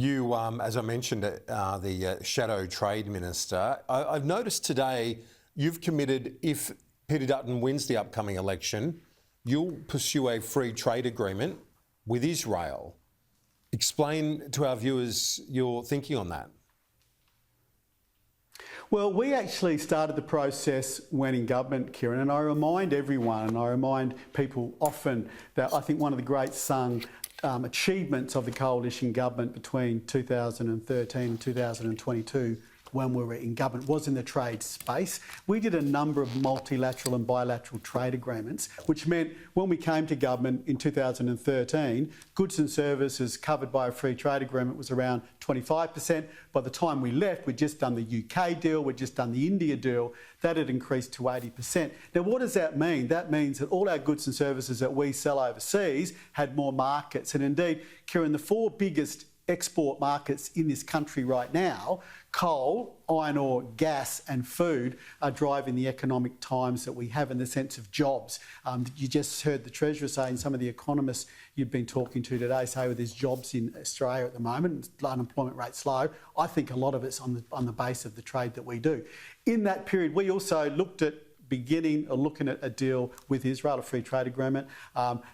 You, as I mentioned, the Shadow Trade Minister. I've noticed today you've committed, if Peter Dutton wins the upcoming election, you'll pursue a free trade agreement with Israel. Explain to our viewers your thinking on that. Well, we actually started the process when in government, Kieran, and I remind everyone, and I remind people often that I think one of the great sung achievements of the coalition government between 2013 and 2022, when we were in government, was in the trade space. We did a number of multilateral and bilateral trade agreements, which meant when we came to government in 2013, goods and services covered by a free trade agreement was around 25%. By the time we left, we'd just done the UK deal, we'd just done the India deal. That had increased to 80%. Now, what does that mean? That means that all our goods and services that we sell overseas had more markets. And indeed, Kieran, the four biggest export markets in this country right now, coal, iron ore, gas and food, are driving the economic times that we have in the sense of jobs. You just heard the Treasurer saying, some of the economists you've been talking to today say, well, there's jobs in Australia at the moment, unemployment rate's low. I think a lot of it's on the base of the trade that we do. In that period, we also looked at looking at a deal with Israel, a free trade agreement.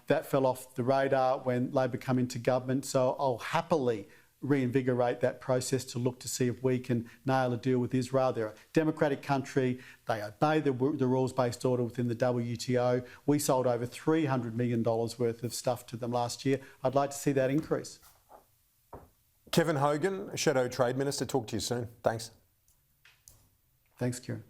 That fell off the radar when Labor come into government, so I'll happily reinvigorate that process to look to see if we can nail a deal with Israel. They're a democratic country. They obey the rules-based order within the WTO. We sold over $300 million worth of stuff to them last year. I'd like to see that increase. Kevin Hogan, Shadow Trade Minister, talk to you soon. Thanks. Thanks, Kieran.